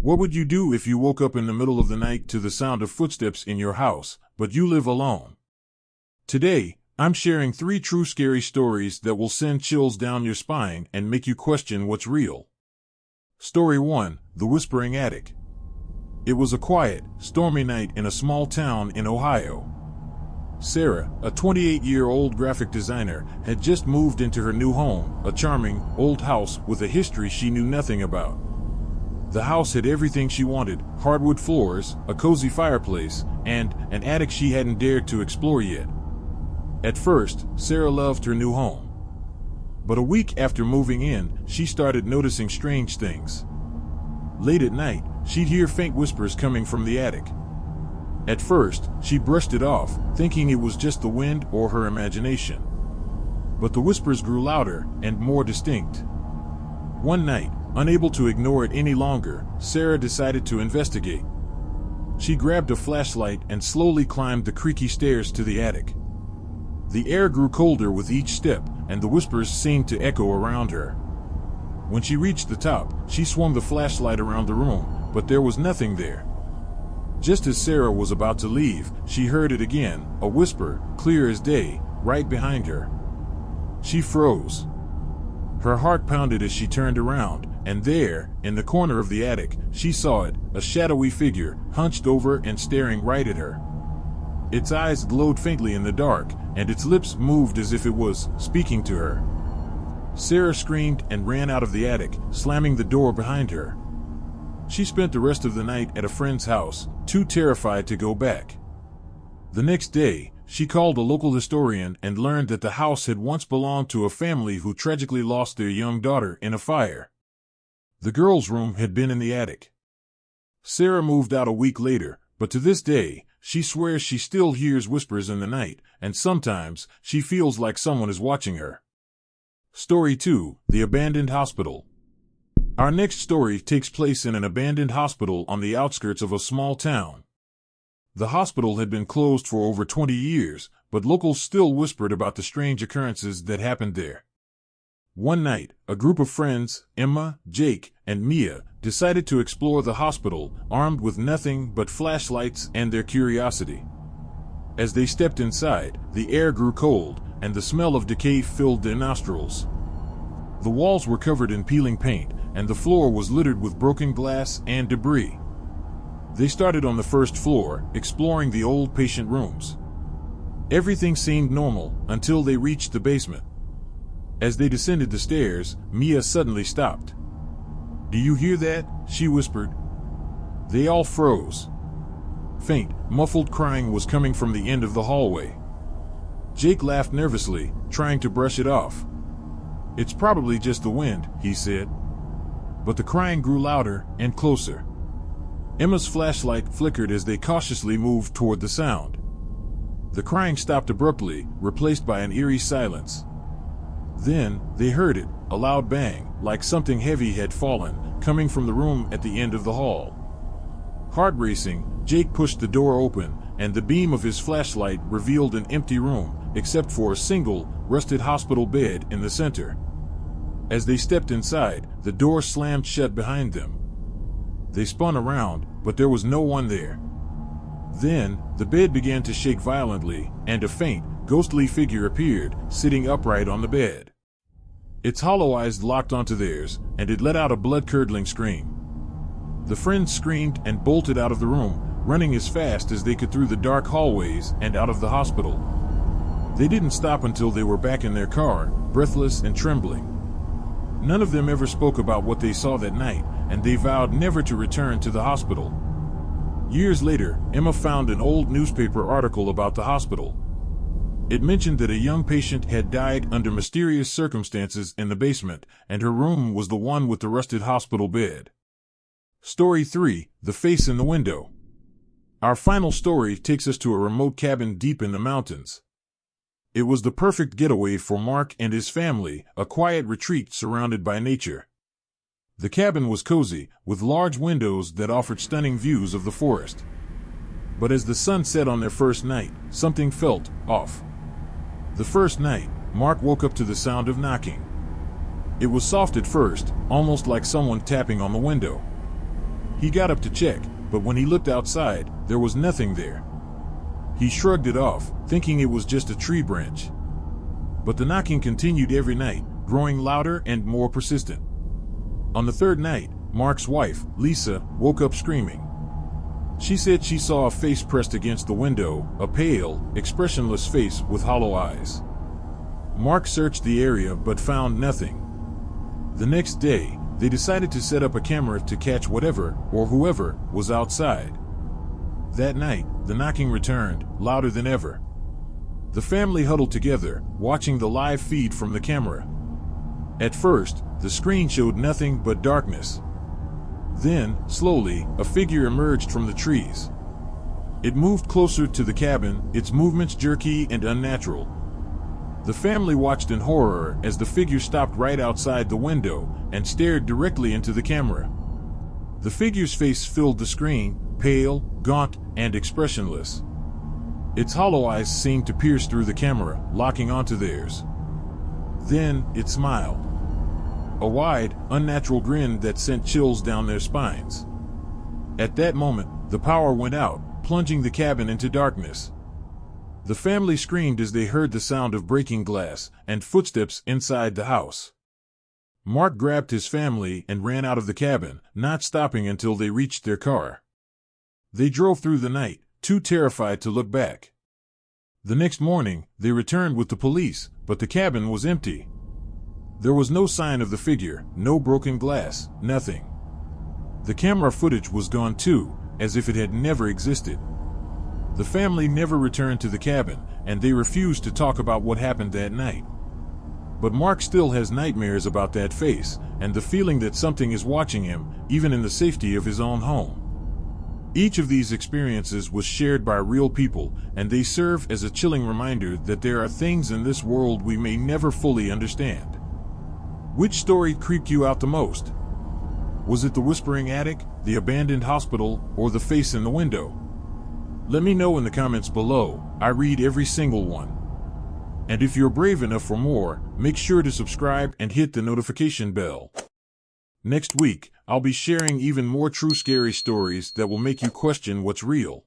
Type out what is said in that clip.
What would you do if you woke up in the middle of the night to the sound of footsteps in your house, but you live alone? Today, I'm sharing 3 true scary stories that will send chills down your spine and make you question what's real. Story 1: The Whispering Attic. It was a quiet, stormy night in a small town in Ohio. Sarah, a 28-year-old graphic designer, had just moved into her new home, a charming, old house with a history she knew nothing about. The house had everything she wanted: hardwood floors, a cozy fireplace, and an attic she hadn't dared to explore yet. At first, Sarah loved her new home. But a week after moving in, she started noticing strange things. Late at night, she'd hear faint whispers coming from the attic. At first, she brushed it off, thinking it was just the wind or her imagination. But the whispers grew louder and more distinct. One night, unable to ignore it any longer, Sarah decided to investigate. She grabbed a flashlight and slowly climbed the creaky stairs to the attic. The air grew colder with each step, and the whispers seemed to echo around her. When she reached the top, she swung the flashlight around the room, but there was nothing there. Just as Sarah was about to leave, she heard it again, a whisper, clear as day, right behind her. She froze. Her heart pounded as she turned around, and there, in the corner of the attic, she saw it, a shadowy figure, hunched over and staring right at her. Its eyes glowed faintly in the dark, and its lips moved as if it was speaking to her. Sarah screamed and ran out of the attic, slamming the door behind her. She spent the rest of the night at a friend's house, too terrified to go back. The next day, she called a local historian and learned that the house had once belonged to a family who tragically lost their young daughter in a fire. The girl's room had been in the attic. Sarah moved out a week later, but to this day, she swears she still hears whispers in the night, and sometimes she feels like someone is watching her. Story 2: The Abandoned Hospital. Our next story takes place in an abandoned hospital on the outskirts of a small town. The hospital had been closed for over 20 years, but locals still whispered about the strange occurrences that happened there. One night, a group of friends, Emma, Jake, and Mia, decided to explore the hospital, armed with nothing but flashlights and their curiosity. As they stepped inside, the air grew cold, and the smell of decay filled their nostrils. The walls were covered in peeling paint, and the floor was littered with broken glass and debris. They started on the first floor, exploring the old patient rooms. Everything seemed normal until they reached the basement. As they descended the stairs, Mia suddenly stopped. "Do you hear that?" she whispered. They all froze. Faint, muffled crying was coming from the end of the hallway. Jake laughed nervously, trying to brush it off. "It's probably just the wind," he said. But the crying grew louder and closer. Emma's flashlight flickered as they cautiously moved toward the sound. The crying stopped abruptly, replaced by an eerie silence. Then, they heard it, a loud bang, like something heavy had fallen, coming from the room at the end of the hall. Heart racing, Jake pushed the door open, and the beam of his flashlight revealed an empty room, except for a single, rusted hospital bed in the center. As they stepped inside, the door slammed shut behind them. They spun around, but there was no one there. Then, the bed began to shake violently, and a faint, ghostly figure appeared, sitting upright on the bed. Its hollow eyes locked onto theirs, and it let out a blood-curdling scream. The friends screamed and bolted out of the room, running as fast as they could through the dark hallways and out of the hospital. They didn't stop until they were back in their car, breathless and trembling. None of them ever spoke about what they saw that night, and they vowed never to return to the hospital. Years later, Emma found an old newspaper article about the hospital. It mentioned that a young patient had died under mysterious circumstances in the basement, and her room was the one with the rusted hospital bed. Story 3: The Face in the Window. Our final story takes us to a remote cabin deep in the mountains. It was the perfect getaway for Mark and his family, a quiet retreat surrounded by nature. The cabin was cozy, with large windows that offered stunning views of the forest. But as the sun set on their first night, something felt off. The first night, Mark woke up to the sound of knocking. It was soft at first, almost like someone tapping on the window. He got up to check, but when he looked outside, there was nothing there. He shrugged it off, thinking it was just a tree branch. But the knocking continued every night, growing louder and more persistent. On the third night, Mark's wife, Lisa, woke up screaming. She said she saw a face pressed against the window, a pale, expressionless face with hollow eyes. Mark searched the area but found nothing. The next day, they decided to set up a camera to catch whatever, or whoever, was outside. That night, the knocking returned, louder than ever. The family huddled together, watching the live feed from the camera. At first, the screen showed nothing but darkness. Then, slowly, a figure emerged from the trees. It moved closer to the cabin, its movements jerky and unnatural. The family watched in horror as the figure stopped right outside the window and stared directly into the camera. The figure's face filled the screen, pale, gaunt, and expressionless. Its hollow eyes seemed to pierce through the camera, locking onto theirs. Then, it smiled. A wide, unnatural grin that sent chills down their spines. At that moment, the power went out, plunging the cabin into darkness. The family screamed as they heard the sound of breaking glass and footsteps inside the house. Mark grabbed his family and ran out of the cabin, not stopping until they reached their car. They drove through the night, too terrified to look back. The next morning, they returned with the police, but the cabin was empty. There was no sign of the figure, no broken glass, nothing. The camera footage was gone too, as if it had never existed. The family never returned to the cabin, and they refused to talk about what happened that night. But Mark still has nightmares about that face, and the feeling that something is watching him, even in the safety of his own home. Each of these experiences was shared by real people, and they serve as a chilling reminder that there are things in this world we may never fully understand. Which story creeped you out the most? Was it the whispering attic, the abandoned hospital, or the face in the window? Let me know in the comments below. I read every single one. And if you're brave enough for more, make sure to subscribe and hit the notification bell. Next week, I'll be sharing even more true scary stories that will make you question what's real.